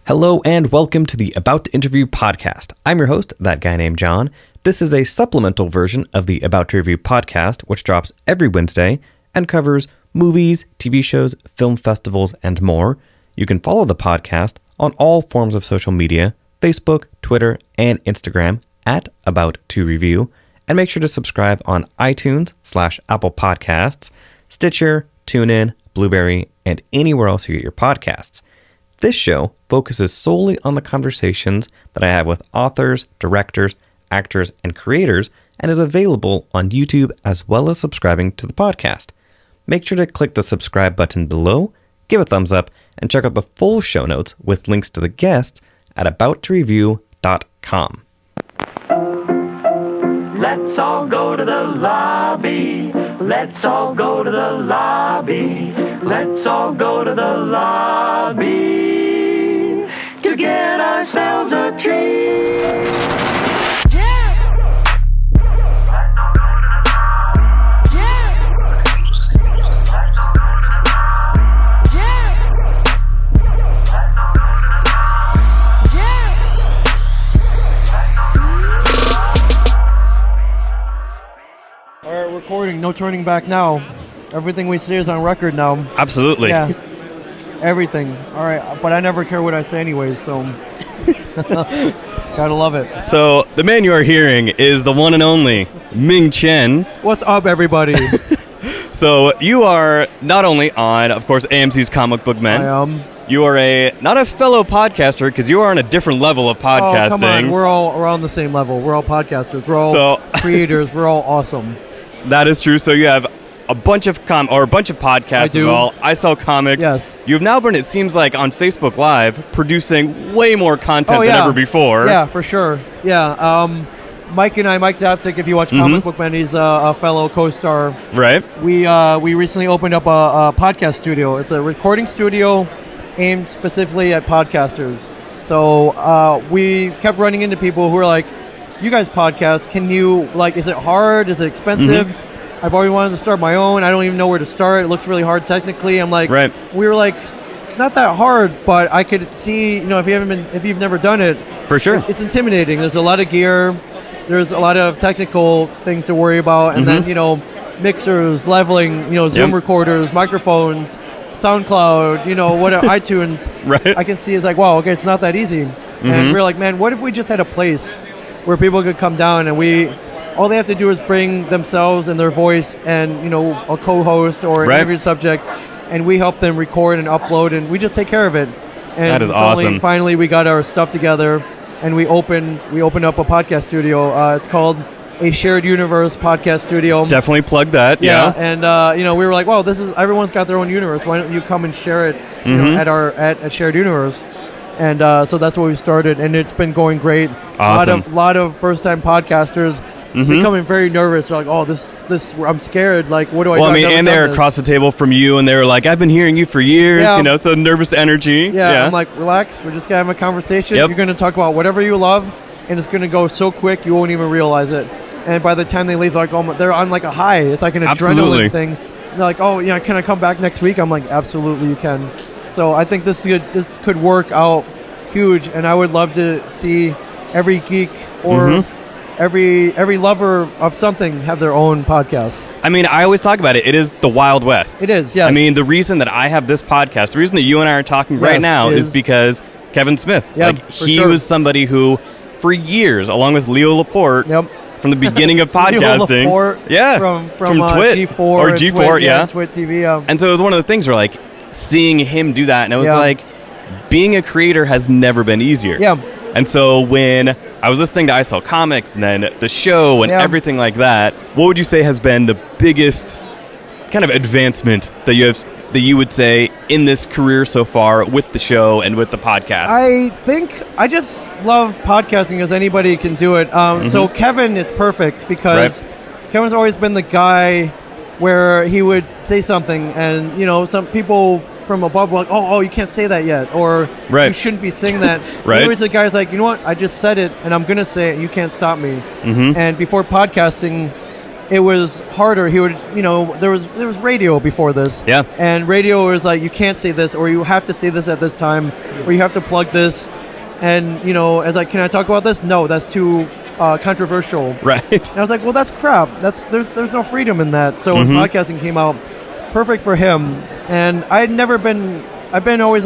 Hello and welcome to the About to Interview podcast. I'm your host, that guy named John. This is a supplemental version of the About to Review podcast, which drops every Wednesday and covers movies, TV shows, film festivals, and more. You can follow the podcast on all forms of social media, Facebook, Twitter, and Instagram at About to Review, and make sure to subscribe on iTunes/Apple Podcasts, Stitcher, TuneIn, Blueberry, and anywhere else you get your podcasts. This show focuses solely on the conversations that I have with authors, directors, actors, and creators, and is available on YouTube as well as subscribing to the podcast. Make sure to click the subscribe button below, give a thumbs up, and check out the full show notes with links to the guests at abouttoreview.com. Let's all go to the lobby. Let's all go to the lobby. Let's all go to the lobby to get ourselves a treat. Yeah. Let's all go to the lobby. Yeah. Let's all go to the lobby. Yeah. Let's all go to the lobby. Yeah. Let's all go to the lobby. All right, recording. No turning back now. Everything we say is on record now. Absolutely. Yeah. Everything. All right, but I never care what I say anyways, so gotta love it. So, the man you are hearing is the one and only Ming Chen. What's up, everybody? So, you are not only on, of course, AMC's Comic Book Men. I am. You are not a fellow podcaster, because you are on a different level of podcasting. Oh, come on. We're all on the same level. We're all podcasters. We're all creators. We're all awesome. That is true. So you have a bunch of podcasts as well. I sell comics. Yes. You've now been, it seems like, on Facebook Live, producing way more content than ever before. Yeah, for sure. Yeah. Mike Zapsik, if you watch Comic Book Men, he's a fellow co-star. Right. We recently opened up a podcast studio. It's a recording studio aimed specifically at podcasters. So we kept running into people who are like, you guys podcast, can you, like, is it hard? Is it expensive? I've always wanted to start my own. I don't even know where to start. It looks really hard technically. I'm like, we were like, it's not that hard, but I could see, if you've never done it, for sure, it's intimidating. There's a lot of gear. There's a lot of technical things to worry about. And then, mixers, leveling, Zoom recorders, microphones, SoundCloud, iTunes. Right. I can see it's like, wow, okay, it's not that easy. And we're like, man, what if we just had a place where people could come down and all they have to do is bring themselves and their voice and, a co-host or an interview subject, and we help them record and upload, and we just take care of it. And that is awesome. Finally, we got our stuff together, and we opened up a podcast studio. It's called A Shared Universe Podcast Studio. Definitely plug that, yeah. And, we were like, wow, everyone's got their own universe. Why don't you come and share it at Shared Universe? And so that's what we started, and it's been going great. Awesome. A lot of first-time podcasters becoming very nervous. They're like, oh, this, I'm scared. Like, what do I do? Well, I mean, and they're across the table from you, and they were like, I've been hearing you for years, so nervous energy. Yeah, I'm like, relax. We're just going to have a conversation. You're going to talk about whatever you love, and it's going to go so quick, you won't even realize it. And by the time they leave, they're like, they're on like a high. It's like an adrenaline thing. They're like, oh, can I come back next week? I'm like, absolutely, you can. So I think this could work out huge, and I would love to see every geek or every lover of something have their own podcast. I mean, I always talk about it. It is the Wild West. It is, yes. I mean, the reason that I have this podcast, the reason that you and I are talking right now is because Kevin Smith. He was somebody who, for years, along with Leo Laporte, from the beginning of podcasting, from Twit G4 or G4, Twit TV. And so it was one of the things where, like, seeing him do that, and it was like, being a creator has never been easier. Yeah. And so when I was listening to I Sell Comics and then the show and everything like that, what would you say has been the biggest kind of advancement that you would say in this career so far with the show and with the podcast? I think I just love podcasting because anybody can do it. So Kevin, it's perfect because Kevin's always been the guy where he would say something and, some people from above were like, oh, you can't say that yet, or you shouldn't be saying that. Always the guy's like, you know what, I just said it and I'm going to say it, you can't stop me. And before podcasting, it was harder. He would, there was radio before this. Yeah. And radio was like, you can't say this, or you have to say this at this time, or you have to plug this. And, as like, can I talk about this? No, that's too controversial. Right. And I was like, well, that's crap. There's no freedom in that. So when podcasting came out, perfect for him. And I've been always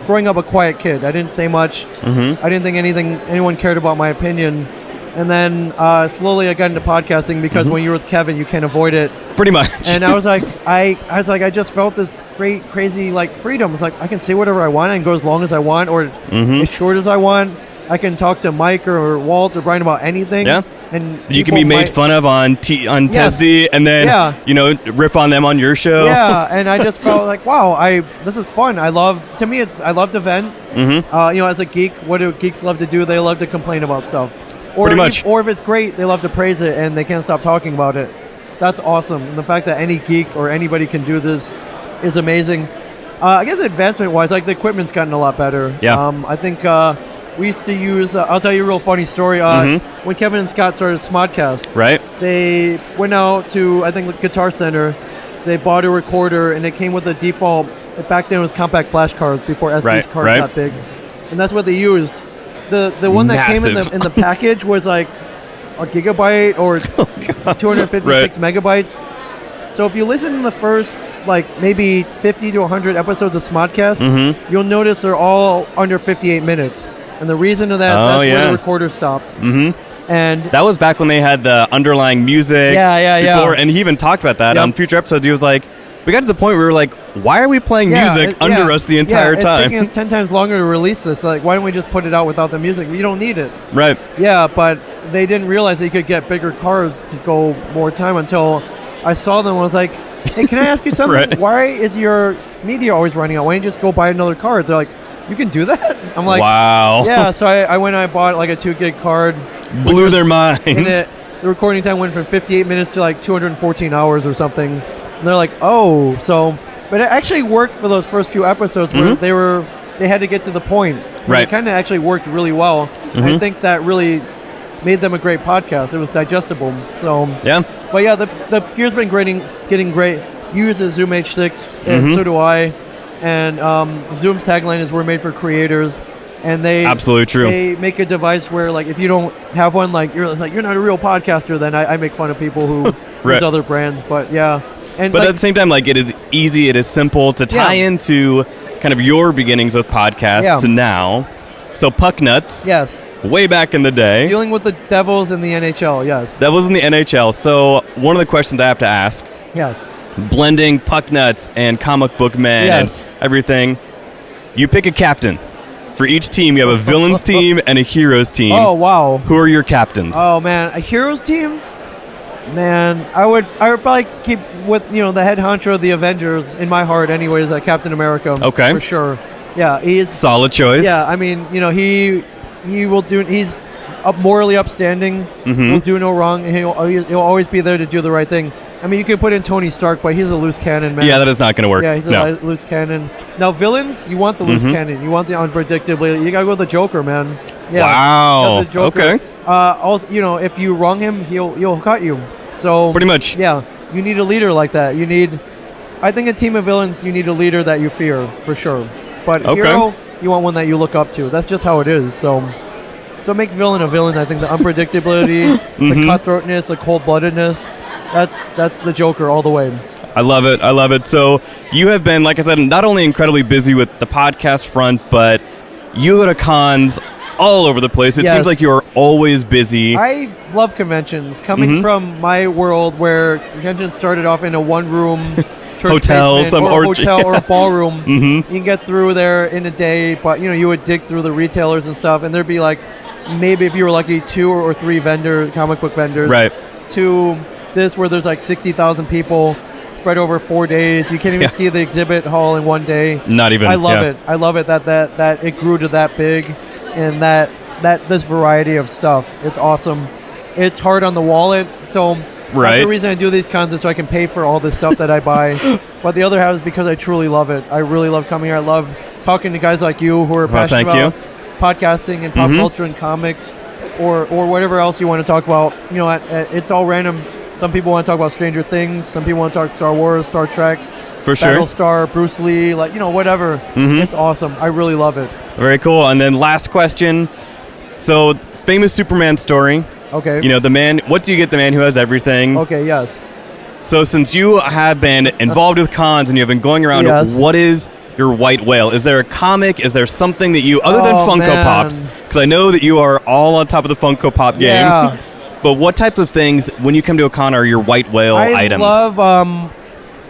growing up a quiet kid. I didn't say much. I didn't think anyone cared about my opinion. And then slowly I got into podcasting because when you're with Kevin, you can't avoid it. Pretty much. And I was like, I just felt this great, crazy like freedom. It's like I can say whatever I want and go as long as I want or as short as I want. I can talk to Mike or Walt or Brian about anything. Yeah. And you can be made fun of on TESD and then riff on them on your show. Yeah, and I just felt like, wow, this is fun. I love to vent. As a geek, what do geeks love to do? They love to complain about stuff. Pretty much. Or if it's great, they love to praise it and they can't stop talking about it. That's awesome. And the fact that any geek or anybody can do this is amazing. I guess advancement-wise, like the equipment's gotten a lot better. Yeah. I think we used to use, I'll tell you a real funny story. When Kevin and Scott started Smodcast, right? They went out to, I think, the Guitar Center. They bought a recorder and it came with a default, back then it was compact flash cards before SD cards got big. And that's what they used. The one that came in the package was like a gigabyte or 256 megabytes. So if you listen to the first maybe 50 to 100 episodes of Smodcast, you'll notice they're all under 58 minutes. And the reason of that, that's where the recorder stopped. And that was back when they had the underlying music. Yeah. And he even talked about that on future episodes. He was like, we got to the point where we were like, why are we playing music under us the entire time? It's taking us 10 times longer to release this. Like, why don't we just put it out without the music? You don't need it. Right. Yeah, but they didn't realize they could get bigger cards to go more time until I saw them and was like, hey, can I ask you something? Right. Why is your media always running out? Why don't you just go buy another card? They're like, you can do that? I'm like, wow. Yeah, so I went and I bought like a 2 gig card. Blew their minds. And the recording time went from 58 minutes to like 214 hours or something. And they're like, oh, so, but it actually worked for those first few episodes where they had to get to the point. Right. It kind of actually worked really well. I think that really made them a great podcast. It was digestible. So yeah. But yeah, the gear's been getting great. You use a Zoom H6, and so do I. And Zoom's tagline is "We're made for creators." And they absolutely true. They make a device where, like, if you don't have one, you're not a real podcaster. Then I make fun of people who use other brands. But yeah. But at the same time, like, it is easy, it is simple to tie into kind of your beginnings with podcasts to now. So Puck Nuts. Yes. Way back in the day. Dealing with the Devils in the NHL, yes. Devils in the NHL. So one of the questions I have to ask. Yes. Blending Puck Nuts and comic book men and everything. You pick a captain. For each team, you have a villains team and a heroes team. Oh, wow. Who are your captains? Oh, man. A heroes team? Man, I would probably keep with the head honcho of the Avengers in my heart, anyways. Captain America, okay, for sure. Yeah, he's solid choice. Yeah, I mean, he will do. He's morally upstanding. Will do no wrong. He'll always be there to do the right thing. I mean, you could put in Tony Stark, but he's a loose cannon, man. Yeah, that is not going to work. Yeah, he's a loose cannon. Now, villains, you want the loose cannon. You want the unpredictability. You got to go with the Joker, man. Yeah. Wow. The Joker. Okay. Also, if you wrong him, he'll cut you. So pretty much. Yeah. You need a leader like that. I think a team of villains, you need a leader that you fear, for sure. But hero, you want one that you look up to. That's just how it is. So it makes villain a villain. I think the unpredictability, the cutthroatness, the cold-bloodedness, that's the Joker all the way. I love it. I love it. So you have been, like I said, not only incredibly busy with the podcast front, but you go to cons all over the place. It seems like you are always busy. I love conventions. Coming from my world where conventions started off in a one-room hotel, hotel or a ballroom. You can get through there in a day, but you would dig through the retailers and stuff, and there'd be like maybe, if you were lucky, 2 or 3 comic book vendors. Right. To this where there's like 60,000 people spread over 4 days. You can't even see the exhibit hall in one day. Not even. I love it. I love it that it grew to that big, and that this variety of stuff. It's awesome. It's hard on the wallet. So the reason I do these cons is so I can pay for all this stuff that I buy. But the other half is because I truly love it. I really love coming here. I love talking to guys like you who are passionate about podcasting and pop culture and comics, or whatever else you want to talk about. It's all random Some people want to talk about Stranger Things. Some people want to talk Star Wars, Star Trek, For sure. Battlestar, Bruce Lee, like, whatever. It's awesome. I really love it. Very cool. And then last question. So, famous Superman story. Okay. The man, what do you get the man who has everything? Okay, yes. So since you have been involved with cons and you have been going around, Yes. what is your white whale? Is there a comic? Is there something that you, other than Oh, Funko man. Pops, because I know that you are all on top of the Funko Pop game, Yeah. but what types of things, when you come to a con, are your white whale items? I love,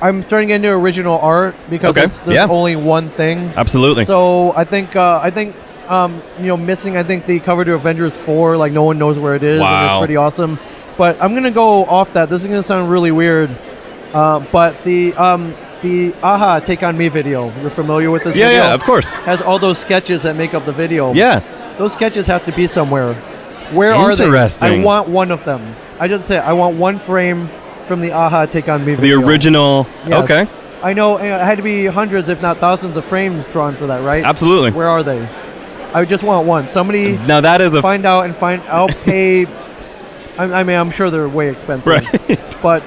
I'm starting to get into original art because Okay, there's yeah. only one thing. Absolutely. So I think missing, I think the cover to Avengers 4, like no one knows where it is, and Wow. it's pretty awesome. But I'm gonna go off that. This is gonna sound really weird, but the Aha Take On Me video. You're familiar with this video? Yeah, of course. Has all those sketches that make up the video. Yeah. Those sketches have to be somewhere. Where are they? Interesting. I want one of them. I just say I want one frame from the Aha Take On Me The video. original. Yes. Okay. I know it had to be hundreds, if not thousands, of frames drawn for that, right? Absolutely. Where are they? I just want one. Somebody Now that is a find out and I'll pay. I mean, I'm sure they're way expensive. Right. But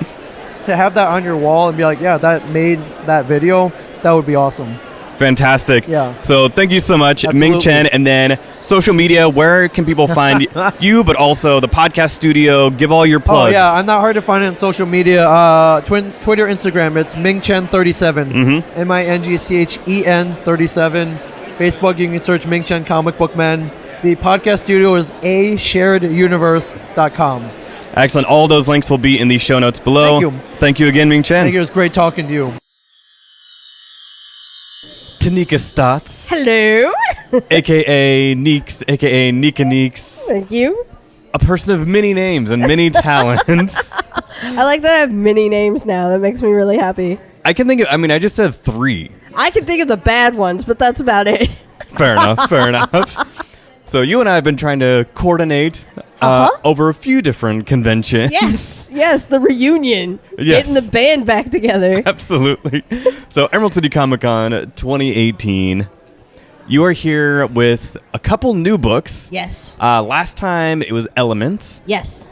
to have that on your wall and be like, yeah, that made that video, that would be awesome. fantastic. Yeah. So thank you so much, Absolutely. Ming Chen. And then social media, where can people find you, but also the podcast studio? Give all your plugs. Oh, yeah. I'm not hard to find on social media. Twitter, Instagram, it's MingChen37. Mm-hmm. MINGCHEN 37. Facebook, you can search Ming Chen Comic Book Men. The podcast studio is ashareduniverse.com. Excellent. All those links will be in the show notes below. Thank you. Thank you again, Ming Chen. I think it was great talking to you. Tanika Stotts, Hello. a.k.a. Neeks, a.k.a. Nika Neeks, Thank you. a person of many names and many talents. I like that I have many names now. That makes me really happy. I can think of, I just said 3. I can think of the bad ones, but that's about it. Fair enough, fair enough. So you and I have been trying to coordinate over a few different conventions. Yes, the reunion. Yes. Getting the band back together. Absolutely. So Emerald City Comic Con 2018. You are here with a couple new books. Yes. Last time it was Elements, Yes.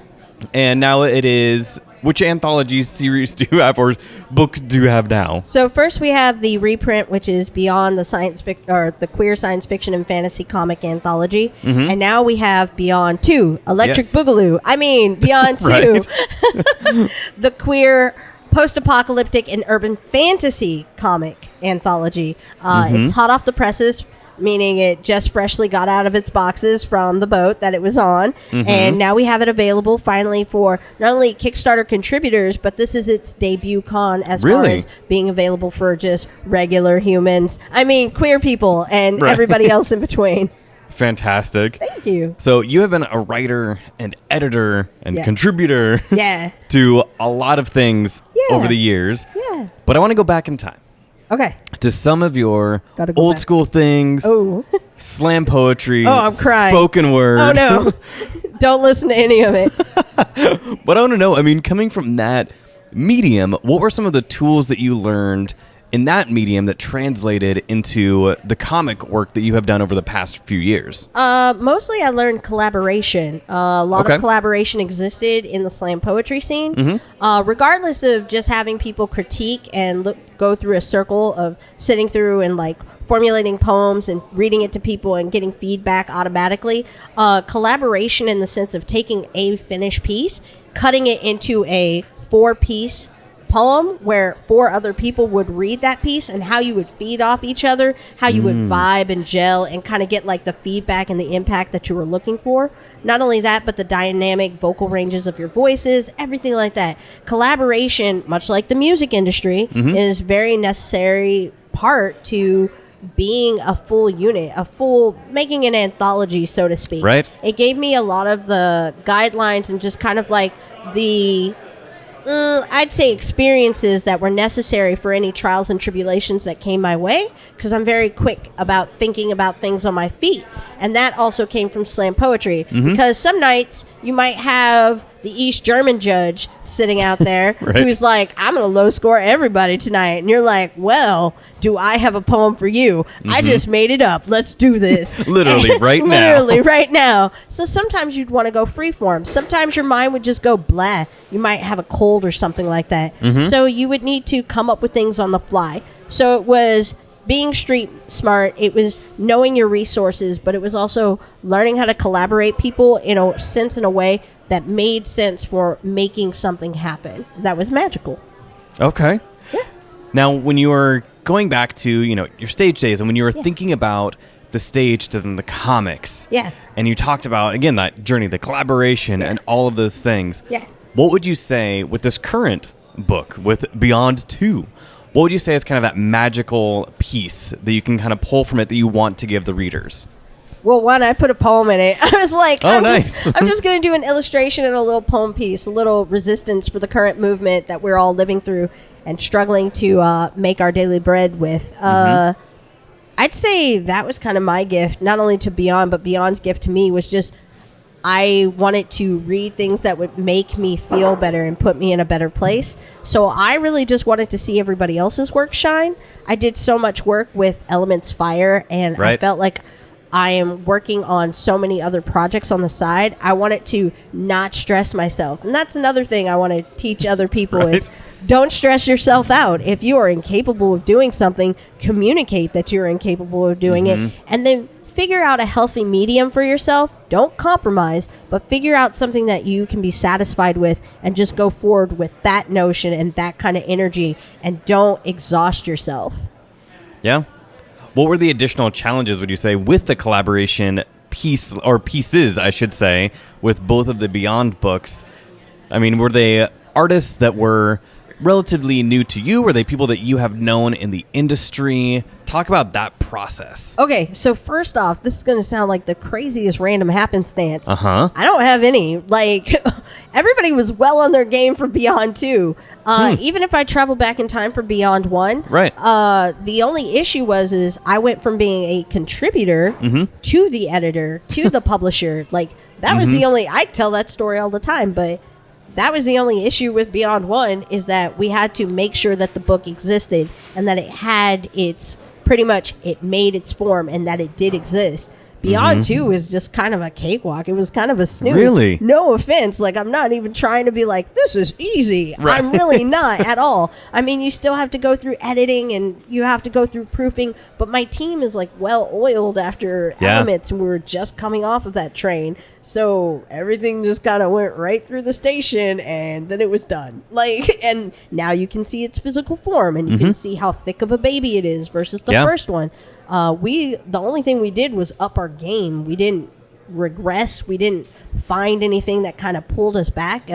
and now it is... Which anthology series do you have, or book do you have now? So first we have the reprint, which is Beyond the the Queer Science Fiction and Fantasy Comic Anthology, and now we have Beyond 2, Electric Yes. Boogaloo. Beyond 2, Right. the Queer Post-Apocalyptic and Urban Fantasy Comic Anthology. It's hot off the presses, meaning it just freshly got out of its boxes from the boat that it was on. And now we have it available finally for not only Kickstarter contributors, but this is its debut con as far Really? as being available for just regular humans. Queer people and Right. everybody else in between. Fantastic. Thank you. So you have been a writer and editor and Yeah. contributor Yeah. to a lot of things Yeah. over the years. Yeah. But I want to go back in time Okay. to some of your Gotta go old back. school things, Oh. slam poetry, Oh, I'm crying. spoken word. Oh, no. Don't listen to any of it. But I want to know, coming from that medium, what were some of the tools that you learned in that medium that translated into the comic work that you have done over the past few years? Mostly I learned collaboration. A lot Okay. of collaboration existed in the slam poetry scene. Regardless of just having people critique and go through a circle of sitting through and formulating poems and reading it to people and getting feedback automatically. Collaboration in the sense of taking a finished piece, cutting it into a 4-piece poem where 4 other people would read that piece, and how you would feed off each other, how you would vibe and gel and kind of get the feedback and the impact that you were looking for. Not only that, but the dynamic vocal ranges of your voices, everything like that. Collaboration, much like the music industry, is very necessary part to being a full unit, making an anthology, so to speak. Right. It gave me a lot of the guidelines and just kind of the I'd say experiences that were necessary for any trials and tribulations that came my way, because I'm very quick about thinking about things on my feet. And that also came from slam poetry, because some nights you might have the East German judge sitting out there Right. who's like, I'm going to low score everybody tonight. And you're like, well, do I have a poem for you? I just made it up. Let's do this. Literally right now. Literally right now. So sometimes you'd want to go freeform. Sometimes your mind would just go blah. You might have a cold or something like that. So you would need to come up with things on the fly. So it was being street smart. It was knowing your resources, but it was also learning how to collaborate people in a way that made sense for making something happen. That was magical. Okay. Yeah. Now, when you were going back to, your stage days and when you were thinking about the stage to then the comics. Yeah. And you talked about, again, that journey, the collaboration and all of those things. Yeah. What would you say with this current book, with Beyond 2? What would you say is kind of that magical piece that you can kind of pull from it that you want to give the readers? Well, one, I put a poem in it. I was like, I'm nice. just going to do an illustration and a little poem piece, a little resistance for the current movement that we're all living through and struggling to make our daily bread with. I'd say that was kind of my gift, not only to Beyond, but Beyond's gift to me was just I wanted to read things that would make me feel better and put me in a better place. So I really just wanted to see everybody else's work shine. I did so much work with Elements Fire, and I felt like I am working on so many other projects on the side. I wanted to not stress myself. And that's another thing I want to teach other people is don't stress yourself out. If you are incapable of doing something, communicate that you're incapable of doing it. And then figure out a healthy medium for yourself. Don't compromise, but figure out something that you can be satisfied with and just go forward with that notion and that kind of energy, and don't exhaust yourself. Yeah. What were the additional challenges, would you say, with the collaboration piece, or pieces, I should say, with both of the Beyond books? I mean, were they artists that were relatively new to you? Were they people that you have known in the industry? Talk about that process. Okay, so first off, this is going to sound like the craziest random happenstance. Uh-huh. I don't have any. Like, everybody was well on their game for Beyond 2. Even if I travel back in time for Beyond 1. Right. The only issue is I went from being a contributor to the editor, to the publisher. Like, that was the only... I tell that story all the time, but... that was the only issue with Beyond 1 is that we had to make sure that the book existed and that it had its, pretty much, it made its form and that it did exist. Beyond 2 was just kind of a cakewalk. It was kind of a snooze. Really? No offense. Like, I'm not even trying to be like, this is easy. Right. I'm really not at all. I mean, you still have to go through editing and you have to go through proofing, but my team is like well oiled after Elements, and we were just coming off of that train. So everything just kind of went right through the station, and then it was done. Like, and now you can see its physical form, and you can see how thick of a baby it is versus the first one. The only thing we did was up our game. We didn't regress. We didn't find anything that kind of pulled us back.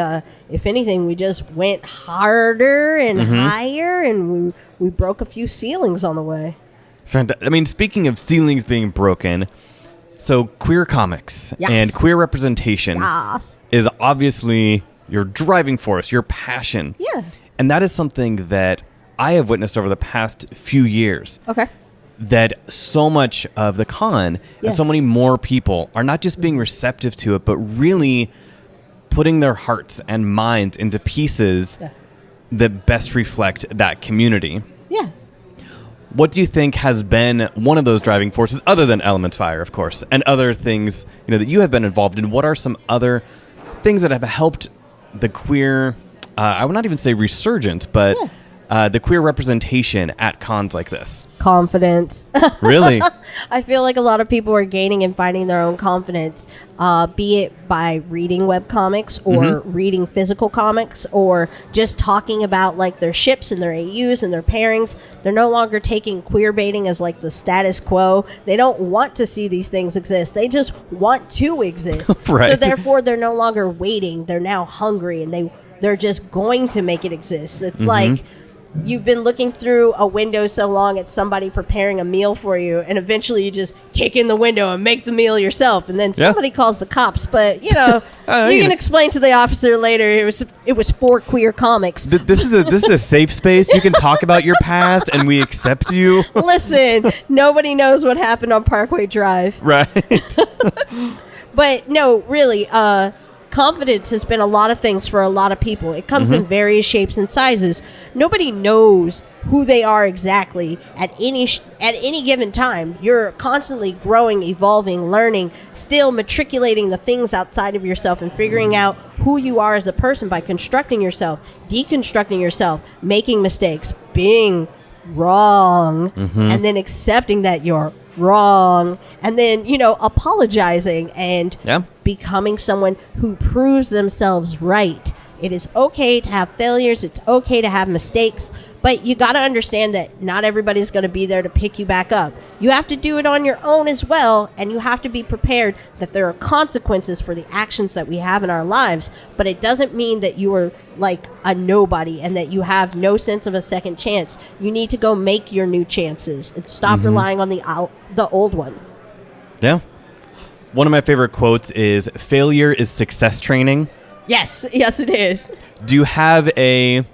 If anything, we just went harder and higher, and we broke a few ceilings on the way. I mean, speaking of ceilings being broken, so queer comics and queer representation is obviously your driving force, your passion. Yeah. And that is something that I have witnessed over the past few years. Okay. That so much of the con and so many more people are not just being receptive to it, but really putting their hearts and minds into pieces that best reflect that community. Yeah. What do you think has been one of those driving forces, other than Elements Fire, of course, and other things that you have been involved in? What are some other things that have helped the queer, I would not even say resurgence, but the queer representation at cons like this? Confidence. Really? I feel like a lot of people are gaining and finding their own confidence, be it by reading webcomics or reading physical comics or just talking about like their ships and their AUs and their pairings. They're no longer taking queer baiting as like the status quo. They don't want to see these things exist. They just want to exist. Right. So therefore, they're no longer waiting. They're now hungry, and they're just going to make it exist. It's like... you've been looking through a window so long at somebody preparing a meal for you, and eventually you just kick in the window and make the meal yourself, and then somebody calls the cops. But you can explain to the officer later it was 4 queer comics. This is a safe space. You can talk about your past, and we accept you. Listen, nobody knows what happened on Parkway Drive. Right. But no, really, confidence has been a lot of things for a lot of people. It comes in various shapes and sizes. Nobody knows who they are exactly at any given time. You're constantly growing, evolving, learning, still matriculating the things outside of yourself and figuring out who you are as a person by constructing yourself, deconstructing yourself, making mistakes, being wrong, and then accepting that you're wrong, and then apologizing and becoming someone who proves themselves right. It is okay to have failures, it's okay to have mistakes, but you got to understand that not everybody's going to be there to pick you back up. You have to do it on your own as well, and you have to be prepared that there are consequences for the actions that we have in our lives, but it doesn't mean that you are like a nobody and that you have no sense of a second chance. You need to go make your new chances and stop relying on the old ones. Yeah. One of my favorite quotes is, "Failure is success training." Yes, it is. Do you have a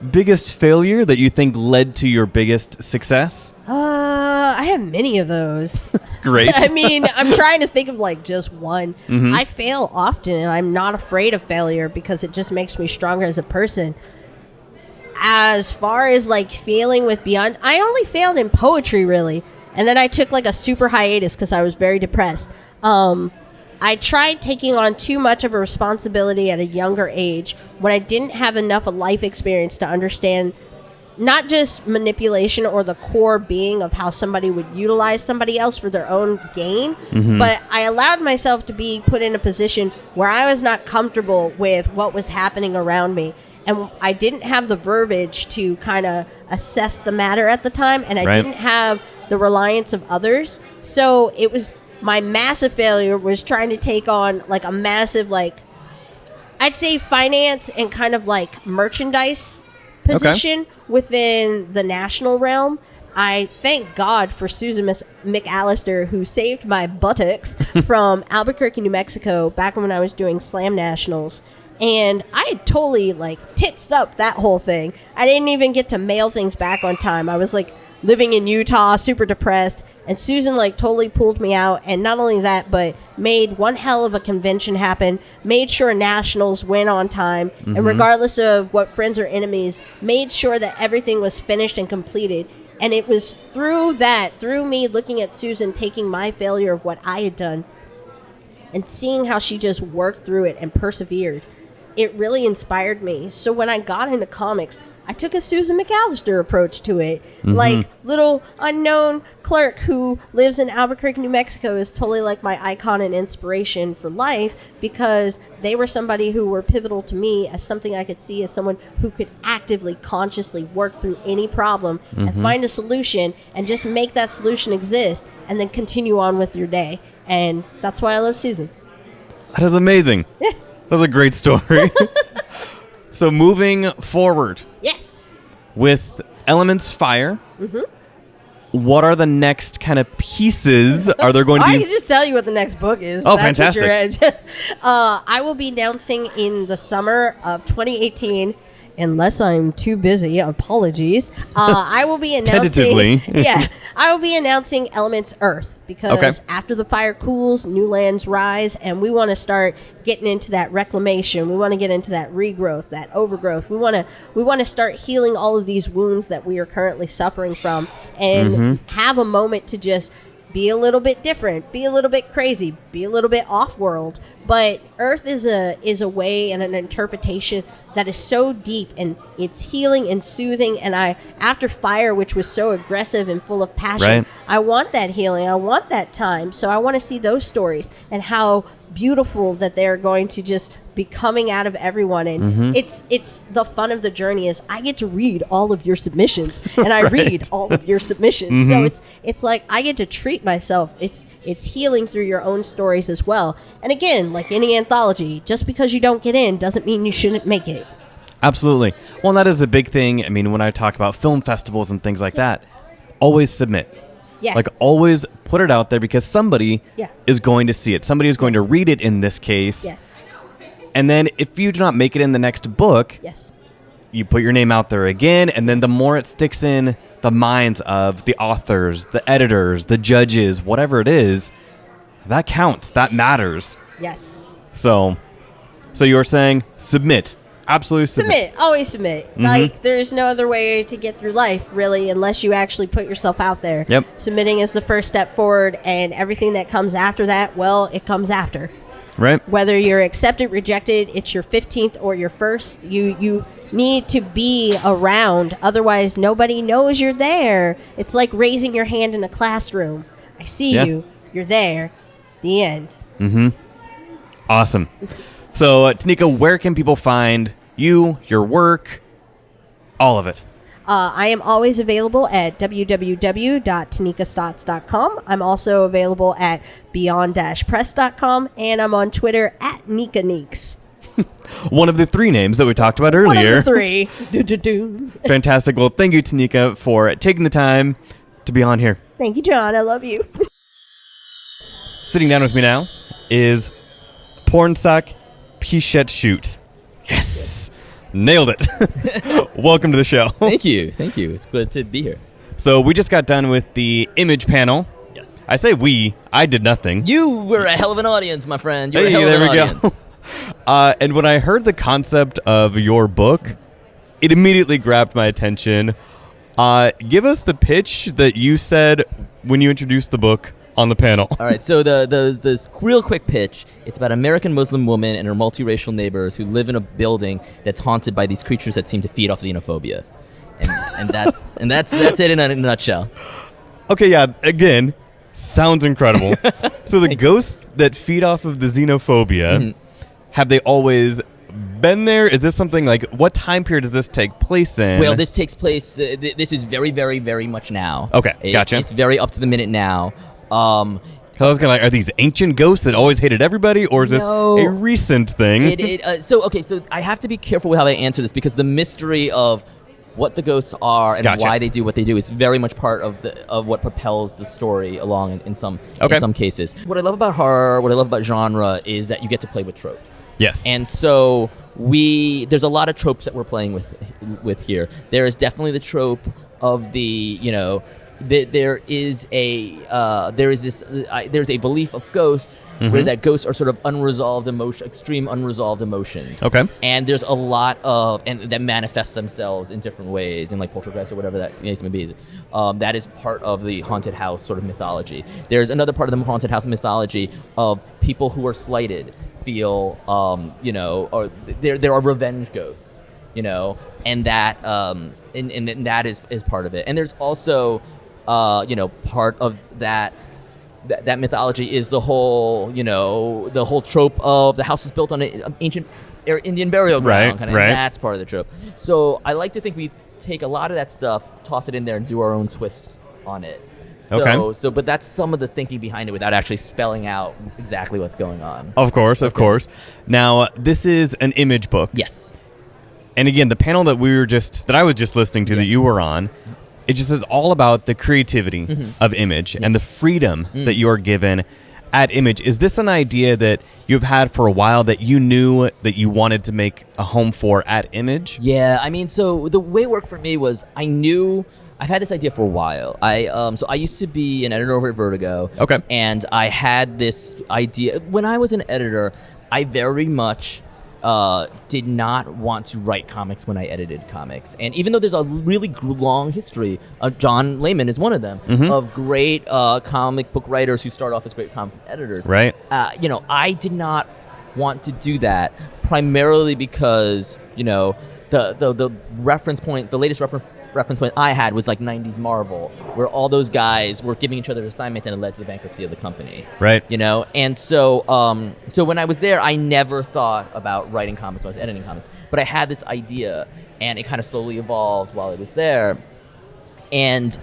biggest failure that you think led to your biggest success? I have many of those. Great. I mean, I'm trying to think of like just one. I fail often, and I'm not afraid of failure because it just makes me stronger as a person. As far as like failing with beyond, I only failed in poetry really, and then I took like a super hiatus because I was very depressed. I tried taking on too much of a responsibility at a younger age when I didn't have enough of life experience to understand not just manipulation or the core being of how somebody would utilize somebody else for their own gain, but I allowed myself to be put in a position where I was not comfortable with what was happening around me. And I didn't have the verbiage to kind of assess the matter at the time, and I didn't have the reliance of others. So it was... my massive failure was trying to take on like a massive, like, I'd say finance and kind of like merchandise position within the national realm. I thank God for Susan McAllister, who saved my buttocks from Albuquerque, New Mexico, back when I was doing Slam Nationals. And I had totally like titsed up that whole thing. I didn't even get to mail things back on time. I was like living in Utah, super depressed, and Susan like totally pulled me out, and not only that, but made one hell of a convention happen, made sure nationals went on time, and regardless of what friends or enemies, made sure that everything was finished and completed. And it was through me looking at Susan taking my failure of what I had done and seeing how she just worked through it and persevered, it really inspired me. So when I got into comics, I took a Susan McAllister approach to it. Like, little unknown clerk who lives in Albuquerque, New Mexico is totally like my icon and inspiration for life, because they were somebody who were pivotal to me as something I could see as someone who could actively, consciously work through any problem and find a solution and just make that solution exist and then continue on with your day. And that's why I love Susan. That is amazing. Yeah. That's a great story. So moving forward. Yes. With Elements Fire, what are the next kind of pieces? Are there going to be... I can just tell you what the next book is. Oh, That's fantastic. I will be announcing in the summer of 2018, unless I'm too busy, apologies. I will be announcing... Tentatively. Yeah. I will be announcing Elements Earth, because after the fire cools, new lands rise, and we want to start getting into that reclamation. We want to get into that regrowth, that overgrowth. We want to start healing all of these wounds that we are currently suffering from, and have a moment to just be a little bit different, be a little bit crazy, be a little bit off-world. But Earth is a way and an interpretation that is so deep, and it's healing and soothing. And after Fire, which was so aggressive and full of passion, I want that healing. I want that time. So I want to see those stories and how beautiful that they're going to just be coming out of everyone. And it's the fun of the journey is I get to read all of your submissions, and I read all of your submissions. So it's like I get to treat myself. It's healing through your own stories as well. And again, like any anthology, just because you don't get in doesn't mean you shouldn't make it. Absolutely. Well, that is a big thing. I mean, when I talk about film festivals and things like that, always submit. Yeah. Like, always put it out there, because somebody is going to see it. Somebody is going to read it in this case. Yes. And then if you do not make it in the next book, you put your name out there again, and then the more it sticks in the minds of the authors, the editors, the judges, whatever it is, that counts. That matters. Yes. So, So you're saying submit. Absolutely Submit. Always submit. Like, there's no other way to get through life, really, unless you actually put yourself out there. Yep. Submitting is the first step forward, and everything that comes after that, well, it comes after. Right. Whether you're accepted, rejected, it's your 15th or your first. You need to be around. Otherwise, nobody knows you're there. It's like raising your hand in a classroom. I see you. You're there. The end. Awesome. So, Tanika, where can people find you, your work, all of it? I am always available at www.tanikastotts.com. I'm also available at beyond-press.com, and I'm on Twitter at NikaNeeks. One of the 3 names that we talked about earlier. One of the 3. Do-do-do. Fantastic. Well, thank you, Tanika, for taking the time to be on here. Thank you, John. I love you. Sitting down with me now is Pornsak Pichetshoot. Yes! Nailed it. Welcome to the show. Thank you. Thank you. It's good to be here. So we just got done with the image panel. Yes. I say we. I did nothing. You were a hell of an audience, my friend. You're a Hey, hell of there an we audience. go. And when I heard the concept of your book, it immediately grabbed my attention. Give us the pitch that you said when you introduced the book on the panel. All right, so the real quick pitch, it's about an American Muslim woman and her multiracial neighbors who live in a building that's haunted by these creatures that seem to feed off xenophobia. And that's it in a nutshell. Okay, yeah, again, sounds incredible. So the ghosts that feed off of the xenophobia, have they always been there? Is this something like, what time period does this take place in? Well, this takes place, this is very, very, very much now. Okay, gotcha. It's very up to the minute now. I was gonna like, are these ancient ghosts that always hated everybody, or is this No. a recent thing? So I have to be careful with how I answer this because the mystery of what the ghosts are and Gotcha. why they do what they do is very much part of what propels the story along in some cases. What I love about horror, what I love about genre is that you get to play with tropes. Yes. And so there's a lot of tropes that we're playing with here. There is definitely the trope of the, there is a belief of ghosts where that ghosts are sort of unresolved emotion, extreme unresolved emotions. Okay. And there's a lot of that manifests themselves in different ways, in like poltergeist or whatever that case may be. That is part of the haunted house sort of mythology. There's another part of the haunted house mythology of people who are slighted feel, or there are revenge ghosts, and that and that is part of it. And there's also part of that mythology is the whole trope of the house is built on an ancient Indian burial ground, Right. and that's part of the trope. So I like to think we take a lot of that stuff, toss it in there, and do our own twist on it. But that's some of the thinking behind it without actually spelling out exactly what's going on. Of course. Now, this is an image book. Yes. And again, the panel that I was just listening to that you were on, it just is all about the creativity of image and the freedom that you are given at Image. Is this an idea that you've had for a while that you knew that you wanted to make a home for at Image? Yeah, I mean, so the way it worked for me was I knew I've had this idea for a while. So I used to be an editor over at Vertigo. Okay. And I had this idea. When I was an editor, I very much did not want to write comics when I edited comics. And even though there's a really long history, John Layman is one of them, of great comic book writers who start off as great comic editors. Right. I did not want to do that primarily because, the reference point, the latest reference point I had was like 90s Marvel, where all those guys were giving each other assignments and it led to the bankruptcy of the company. Right. And so so when I was there, I never thought about writing comics when I was editing comics, but I had this idea and it kind of slowly evolved while I was there. And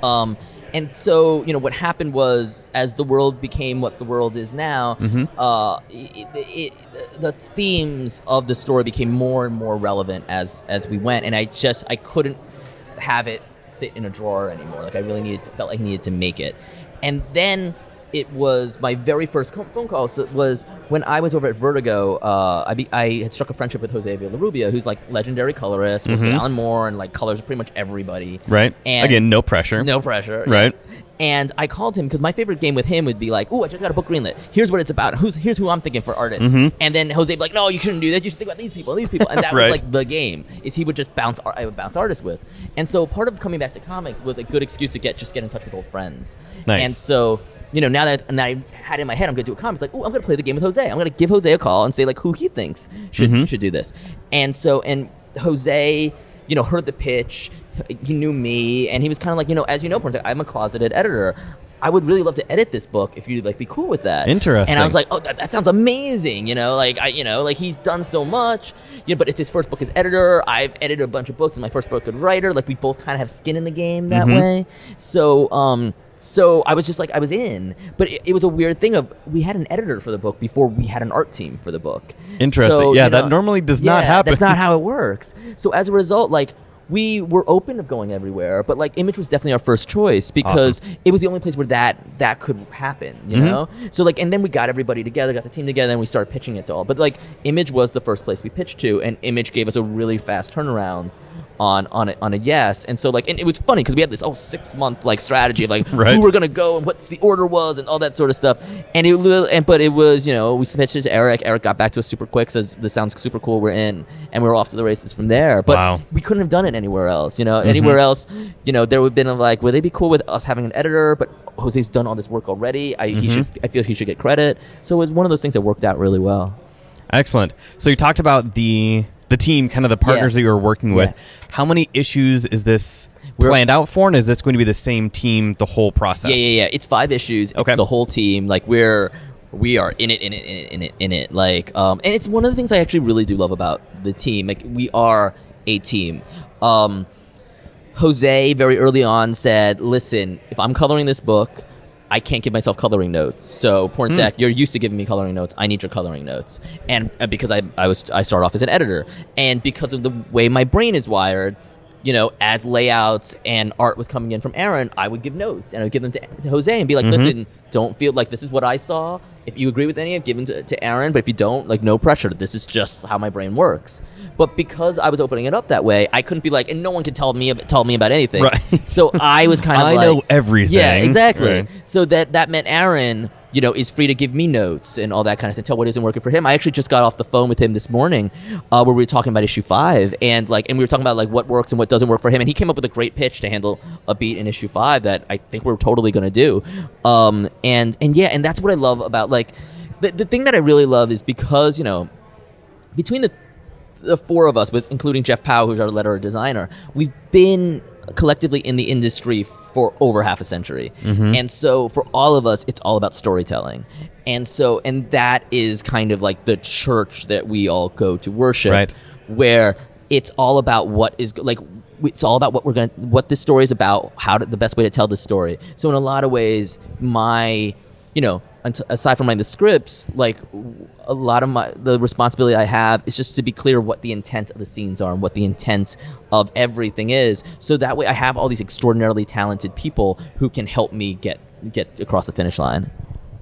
so, what happened was, as the world became what the world is now, the themes of the story became more and more relevant as we went, and I couldn't have it sit in a drawer anymore. Like I really felt like I needed to make it. And then it was my very first phone call. So it was when I was over at Vertigo. I had struck a friendship with Jose Villarrubia, who's like legendary colorist, with Alan Moore, and like colors pretty much everybody. Right. And again, no pressure. No pressure. Right. And I called him because my favorite game with him would be like, "Oh, I just got a book greenlit. Here's what it's about. Here's who I'm thinking for artists." And then Jose would be like, "No, you shouldn't do that. You should think about these people, and that Right. was like the game. Is he would just I would bounce artists with. And so part of coming back to comics was a good excuse to get in touch with old friends. Nice. And so now that I had in my head I'm going to do a comics, like, I'm going to play the game with Jose. I'm going to give Jose a call and say like who he thinks should do this. And Jose, heard the pitch. He knew me, and he was kind of like, as you know, I'm a closeted editor. I would really love to edit this book if you'd be cool with that. Interesting. And I was like, oh, that sounds amazing. He's done so much. But it's his first book as editor. I've edited a bunch of books. It's my first book as writer. Like, we both kind of have skin in the game that way. So I was just like, I was in. But it was a weird thing of, we had an editor for the book before we had an art team for the book. Interesting. So, that normally does not happen. That's not how it works. So as a result, we were open to going everywhere, but Image was definitely our first choice because it was the only place where that could happen, you know? So and then we got everybody together, got the team together, and we started pitching it to all. But Image was the first place we pitched to, and Image gave us a really fast turnaround on a yes. And so and it was funny because we had this 6-month strategy of right. who we're gonna go and what the order was and all that sort of stuff. But it was we pitched it to Eric. Eric got back to us super quick, says this sounds super cool, we're in, and we were off to the races from there. But we couldn't have done it anywhere else. Anywhere else, there would have been would they be cool with us having an editor? But Jose's done all this work already. I feel he should get credit. So it was one of those things that worked out really well. Excellent. So you talked about the team, kind of the partners that you were working with. How many issues is this planned out for, and is this going to be the same team the whole process? Yeah. It's 5 issues. It's the whole team. We are in it. And it's one of the things I actually really do love about the team. We are a team. Jose very early on said, "Listen, if I'm coloring this book, I can't give myself coloring notes. So, Porntek, you're used to giving me coloring notes. I need your coloring notes." And because I start off as an editor, and because of the way my brain is wired, as layouts and art was coming in from Aaron, I would give notes, and I would give them to Jose and be like, "Listen, don't feel like this is what I saw. If you agree with any, I've given to Aaron, but if you don't, no pressure. This is just how my brain works." But because I was opening it up that way, I couldn't be and no one could tell me about anything. Right. So I was kind of I know everything. Yeah, exactly. Right. So that meant Aaron, is free to give me notes and all that kind of stuff, tell what isn't working for him. I actually just got off the phone with him this morning where we were talking about issue 5 and we were talking about what works and what doesn't work for him, and he came up with a great pitch to handle a beat in issue 5 that I think we're totally going to do. And that's what I love about the thing that I really love is because between the 4 of us, including Jeff Powell, who's our letterer designer, we've been collectively in the industry for over half a century. And so for all of us, it's all about storytelling. And that is kind of the church that we all go to worship, right, where it's all about it's all about what this story is about, the best way to tell this story. So in a lot of ways, my, aside from writing the scripts, a lot of the responsibility I have is just to be clear what the intent of the scenes are and what the intent of everything is. So that way I have all these extraordinarily talented people who can help me get across the finish line.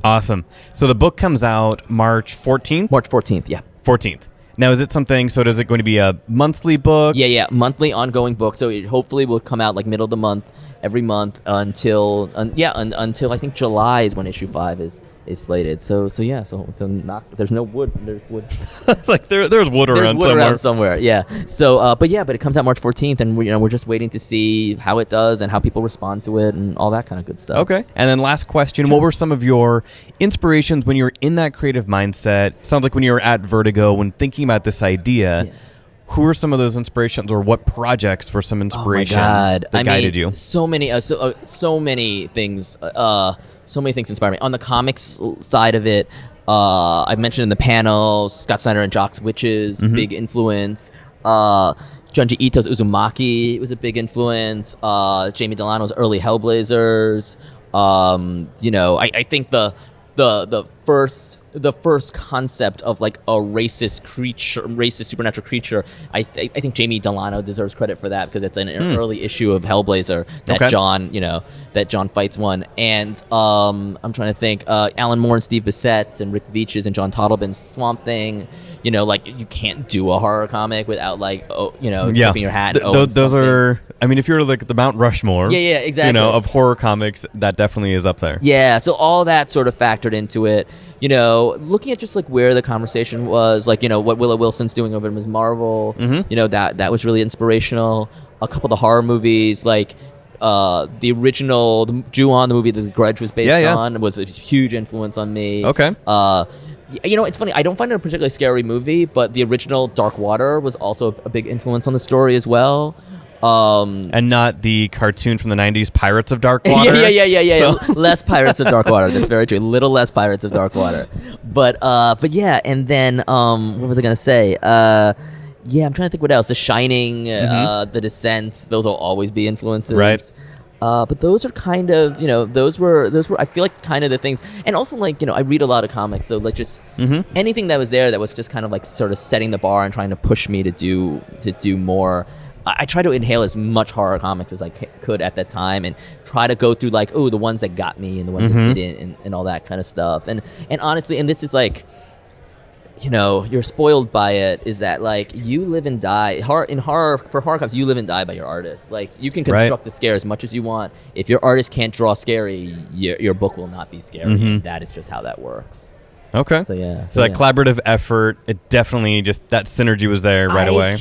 Awesome. So the book comes out March 14th? March 14th, yeah. 14th. Now, is it something, so is it going to be a monthly book? Yeah, monthly ongoing book. So it hopefully will come out middle of the month, every month until I think July is when issue 5 is slated. So there's no wood. There's wood. It's there's wood around somewhere. Yeah. So but it comes out March 14th, and we're just waiting to see how it does and how people respond to it and all that kind of good stuff. Okay. And then last question, what were some of your inspirations when you were in that creative mindset? Sounds like when you were at Vertigo, when thinking about this idea, who were some of those inspirations, or what projects were some inspirations that guided you? So many things. So many things inspire me. On the comics side of it, I've mentioned in the panel, Scott Snyder and Jock's Witches, big influence. Junji Ito's Uzumaki was a big influence. Jamie Delano's early Hellblazers. I think the first the first concept of like a racist supernatural creature. I think Jamie Delano deserves credit for that because it's an early issue of Hellblazer that John fights one. And I'm trying to think, Alan Moore and Steve Bissett and Rick Veitch's and John Toddlebin's Swamp Thing. Like you can't do a horror comic without tipping your hat. Those are, I mean, if you're like the Mount Rushmore, exactly, of horror comics, that definitely is up there. Yeah, so all that sort of factored into it. Looking at just like where the conversation was, like what Willow Wilson's doing over in Ms. Marvel, that was really inspirational. A couple of the horror movies, like the original Ju-On, the movie that The Grudge was based on, was a huge influence on me. Okay. It's funny. I don't find it a particularly scary movie, but the original Dark Water was also a big influence on the story as well. And not the cartoon from the 90s, Pirates of Dark Water. Yeah. Less Pirates of Dark Water. That's very true. Little less Pirates of Dark Water. But yeah. And then what was I gonna say? I'm trying to think what else. The Shining, The Descent. Those will always be influences. Right. But those are kind of, those were I feel like kind of the things. And also like, I read a lot of comics, so like just anything that was there that was just kind of like sort of setting the bar and trying to push me to do more. I try to inhale as much horror comics as I could at that time and try to go through like, the ones that got me and the ones that didn't and all that kind of stuff. And honestly, and this is like, you're spoiled by it, is that like you live and die for horror comics, you live and die by your artist. Like you can construct the scare as much as you want. If your artist can't draw scary, your book will not be scary. That is just how that works. Okay. So that collaborative effort, it definitely just, that synergy was there right away.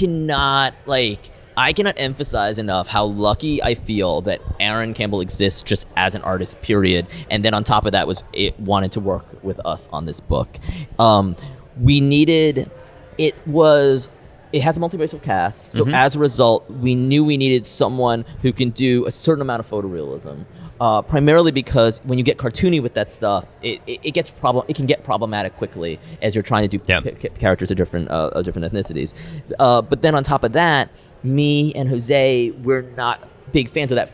I cannot emphasize enough how lucky I feel that Aaron Campbell exists just as an artist, period. And then on top of that wanted to work with us on this book. It has a multiracial cast, so as a result, we knew we needed someone who can do a certain amount of photorealism. Primarily because when you get cartoony with that stuff, it can get problematic quickly as you're trying to do characters of different ethnicities. But then on top of that, me and Jose, we're not big fans of that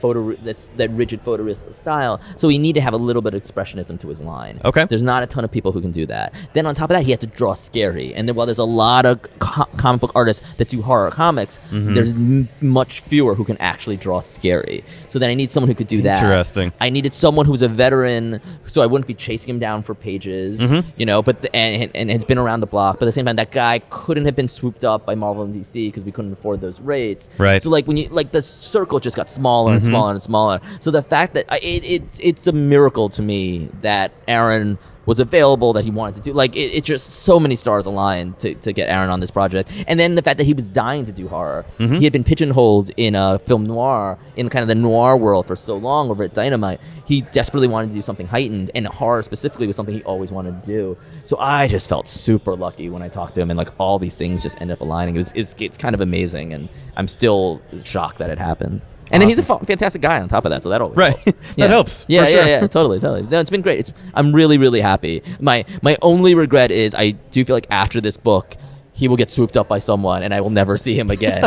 rigid photorealistic style, so we need to have a little bit of expressionism to his line. Okay. There's not a ton of people who can do that. Then on top of that, he had to draw scary, and then while there's a lot of comic book artists that do horror comics, there's much fewer who can actually draw scary. So then I need someone who could do that. Interesting. I needed someone who's a veteran, so I wouldn't be chasing him down for pages, but and has been around the block. But at the same time, that guy couldn't have been swooped up by Marvel and DC because we couldn't afford those rates. Right. So like when the circle just got smaller and smaller and smaller. So the fact that it's a miracle to me that Aaron was available, that he wanted to do, like it just so many stars aligned to get Aaron on this project. And then the fact that he was dying to do horror. He had been pigeonholed in film noir, in kind of the noir world for so long over at Dynamite. He desperately wanted to do something heightened, and horror specifically was something he always wanted to do. So I just felt super lucky when I talked to him, and like all these things just end up aligning. It's kind of amazing, and I'm still shocked that it happened. And then he's a fantastic guy on top of that, so that always helps. That helps. Yeah, for sure. yeah, totally. No, it's been great. I'm really, really happy. My only regret is I do feel like after this book, he will get swooped up by someone, and I will never see him again.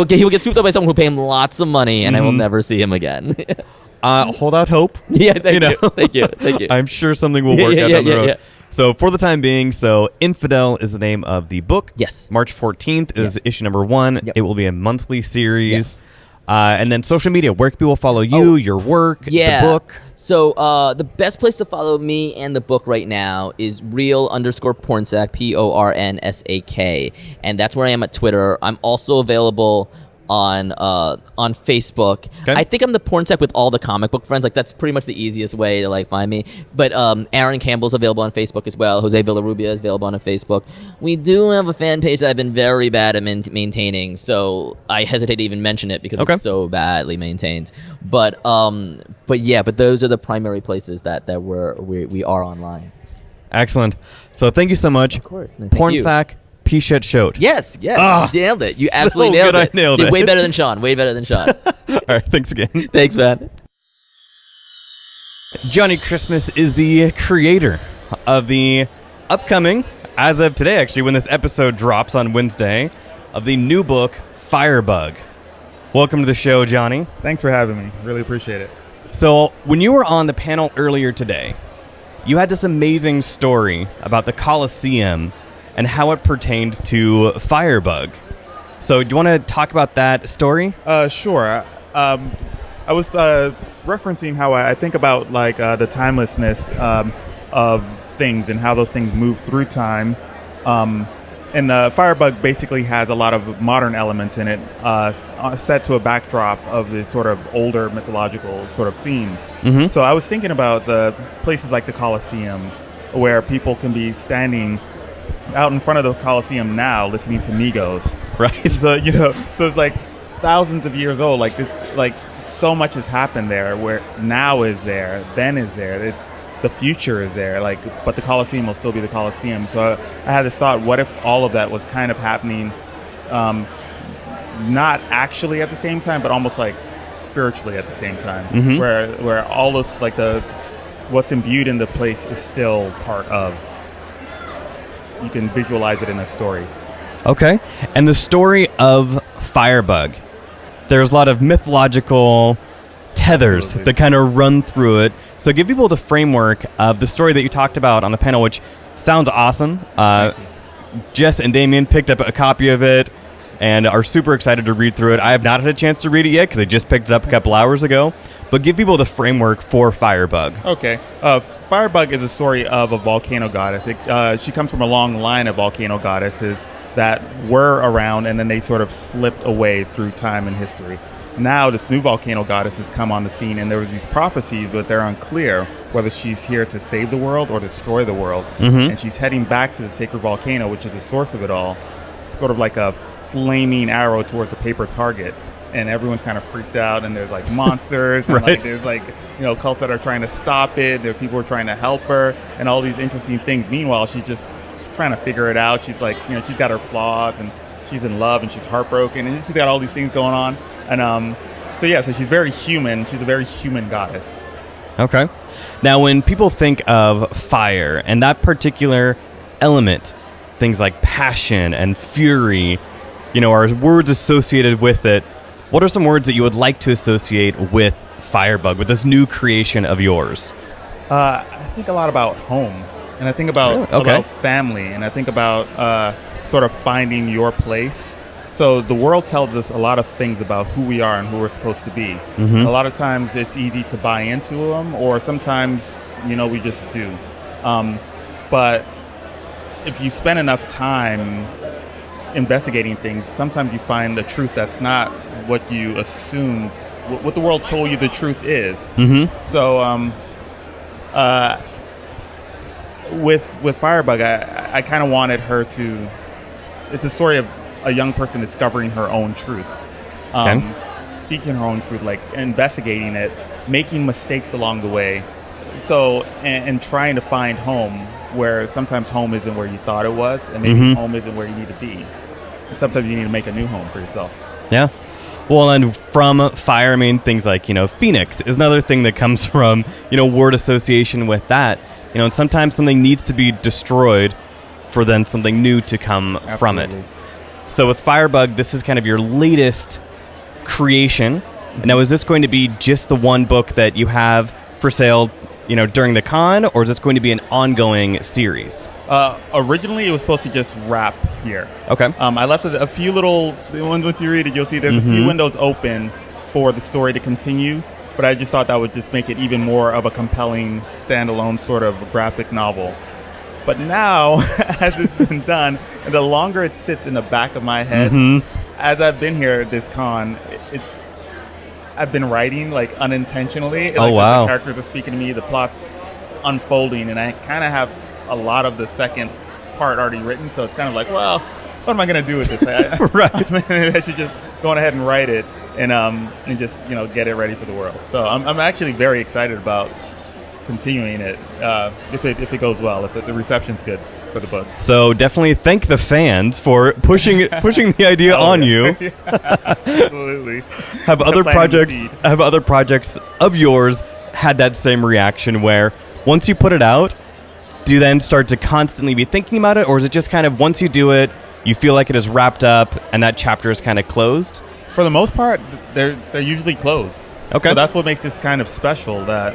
He will get swooped up by someone who pay him lots of money, and I will never see him again. Hold out hope. Yeah, thank you. I'm sure something will work out down the road. Yeah. So for the time being, Infidel is the name of the book. Yes. March 14th is issue number 1. Yep. It will be a monthly series. Yes. And then social media, where can people follow you, your work, the book? So the best place to follow me and the book right now is real_pornsak, PORNSAK. And that's where I am at Twitter. I'm also available on Facebook. Okay. I think I'm the Pornsak with all the comic book friends. Like that's pretty much the easiest way to like find me. But Aaron Campbell's available on Facebook as well. Jose Villarrubia is available on Facebook. We do have a fan page that I've been very bad at maintaining, so I hesitate to even mention it because it's so badly maintained. But those are the primary places that we are online. Excellent. So thank you so much. Of course, man. Pornsak. P-Shet Showed. Yes, you nailed it. You absolutely nailed it. I nailed it. Way better than Sean. All right, thanks again. Thanks, man. Johnny Christmas is the creator of the upcoming, as of today actually, when this episode drops on Wednesday, of the new book, Firebug. Welcome to the show, Johnny. Thanks for having me. Really appreciate it. So, when you were on the panel earlier today, you had this amazing story about the Colosseum and how it pertained to Firebug. So do you want to talk about that story? Sure. I was referencing how I think about like the timelessness of things and how those things move through time. And Firebug basically has a lot of modern elements in it, set to a backdrop of the sort of older mythological sort of themes. Mm-hmm. So I was thinking about the places like the Colosseum, where people can be standing out in front of the Colosseum now listening to Migos. Right. So, so it's like thousands of years old. Like this, like so much has happened there where now is there, then is there. It's the future is there, like, but the Colosseum will still be the Colosseum. So I had this thought, what if all of that was kind of happening, not actually at the same time, but almost like spiritually at the same time, mm-hmm. where all this, like what's imbued in the place is still part of, you can visualize it in a story. Okay. And the story of Firebug, there's a lot of mythological tethers Absolutely. that kind of run through it. So give people the framework of the story that you talked about on the panel, which sounds awesome. Jess and Damien picked up a copy of it and are super excited to read through it. I have not had a chance to read it yet because I just picked it up a couple hours ago. But give people the framework for Firebug. Okay. Firebug is a story of a volcano goddess. She comes from a long line of volcano goddesses that were around and then they sort of slipped away through time and history. Now this new volcano goddess has come on the scene, and there was these prophecies, but they're unclear whether she's here to save the world or destroy the world. Mm-hmm. And she's heading back to the sacred volcano, which is the source of it all. It's sort of like a flaming arrow towards a paper target, and everyone's kind of freaked out, and there's like monsters, and Right. like, there's like cults that are trying to stop it. There are people who are trying to help her, and all these interesting things. Meanwhile, she's just trying to figure it out. She's like, she's got her flaws, and she's in love, and she's heartbroken, and she's got all these things going on. And so she's very human. She's a very human goddess. Okay. Now, when people think of fire and that particular element, things like passion and fury, are words associated with it. What are some words that you would like to associate with Firebug, with this new creation of yours? I think a lot about home, and I think about, Really? Okay. about family, and I think about sort of finding your place. So the world tells us a lot of things about who we are and who we're supposed to be. Mm-hmm. A lot of times it's easy to buy into them, or sometimes, we just do. But if you spend enough time investigating things, sometimes you find the truth that's not what you assumed, what the world told you the truth is. Mm-hmm. So with Firebug, I kind of wanted her to, it's a story of a young person discovering her own truth, speaking her own truth, like investigating it, making mistakes along the way, so and trying to find home, where sometimes home isn't where you thought it was, and maybe Mm-hmm. home isn't where you need to be. And sometimes you need to make a new home for yourself. Yeah. Well, and from fire, I mean, things like, Phoenix is another thing that comes from, word association with that. And sometimes something needs to be destroyed for then something new to come from it. Absolutely. So with Firebug, this is kind of your latest creation. Now, is this going to be just the one book that you have for sale, during the con, or is this going to be an ongoing series? Originally, it was supposed to just wrap here. Okay. I left a few little, once you read it, you'll see there's a few windows open for the story to continue, but I just thought that would just make it even more of a compelling, standalone sort of graphic novel. But now, as it's been done, and the longer it sits in the back of my head, as I've been here at this con, I've been writing like unintentionally. Oh, like, wow. The characters are speaking to me, the plot's unfolding, and I kind of have a lot of the second part already written, so it's kind of like, well, what am I going to do with this? Right. I should just go on ahead and write it and just get it ready for the world. So I'm actually very excited about continuing it if it goes well, if the reception's good for the book. So definitely thank the fans for pushing the idea on you. Absolutely. Have other Planting the projects seed. of yours had that same reaction where once you put it out, do you then start to constantly be thinking about it, or is it just kind of once you do it, you feel like it is wrapped up and that chapter is kind of closed? For the most part, they're usually closed. Okay. So that's what makes this kind of special, that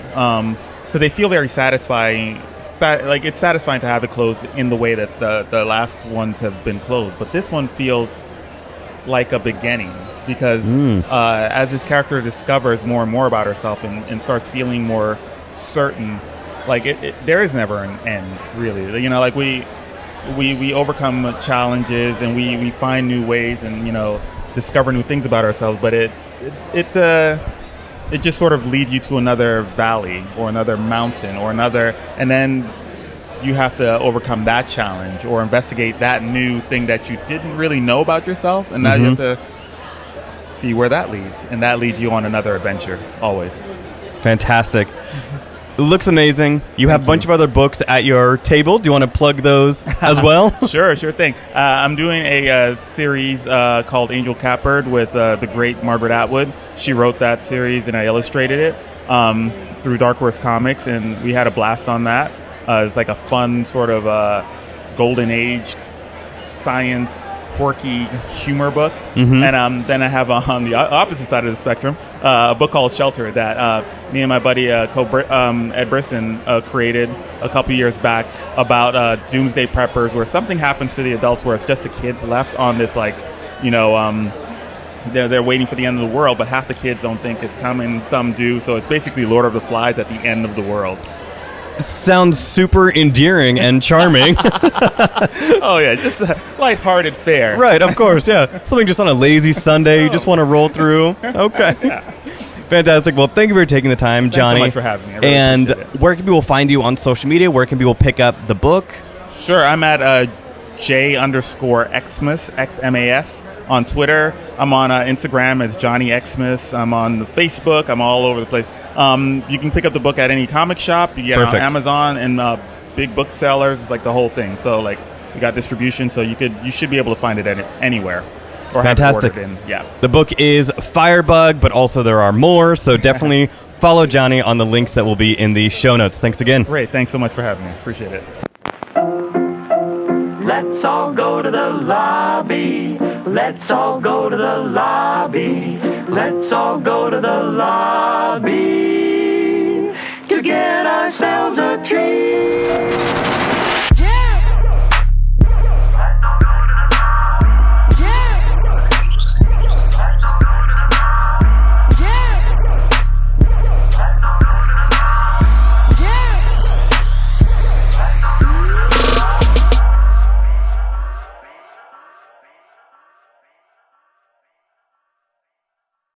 because they feel very satisfying it's satisfying to have it closed in the way that the last ones have been closed. But this one feels like a beginning because as this character discovers more and more about herself and starts feeling more certain, like there is never an end, really. You know, like we overcome challenges and we find new ways and, you know, discover new things about ourselves, but it just sort of leads you to another valley or another mountain or another, and then you have to overcome that challenge or investigate that new thing that you didn't really know about yourself, and now you have to see where that leads, and that leads you on another adventure always. Fantastic. It looks amazing. You have a bunch of other books at your table. Do you want to plug those as well? Sure thing. I'm doing a series called Angel Catbird with the great Margaret Atwood. She wrote that series and I illustrated it through Dark Horse Comics, and we had a blast on that. It's like a fun sort of golden age science quirky humor book. And then I have on the opposite side of the spectrum a book called Shelter that me and my buddy Ed Brisson created a couple years back about doomsday preppers, where something happens to the adults where it's just the kids left on this, like, you know, they're waiting for the end of the world, but half the kids don't think it's coming, some do. So it's basically Lord of the Flies at the end of the world. Sounds super endearing and charming. Oh yeah, just a lighthearted fare. Right, of course, yeah. Something just on a lazy Sunday you just want to roll through. Okay. Yeah. Fantastic. Well, thank you for taking the time, Johnny. Thanks so much for having me. I really and appreciate it. where can people find you on social media? Where can people pick up the book? Sure, I'm at J_Xmas, XMAS on Twitter. I'm on Instagram as Johnny Xmas. I'm on Facebook. I'm all over the place. You can pick up the book at any comic shop. You get it on Amazon and big booksellers. It's like the whole thing. So like we got distribution, so you should be able to find it anywhere. Or Fantastic. Have it ordered in. Yeah. The book is Firebug, but also there are more. So definitely follow Johnny on the links that will be in the show notes. Thanks again. Great. Thanks so much for having me. Appreciate it. Let's all go to the lobby. Let's all go to the lobby. Let's all go to the lobby to get ourselves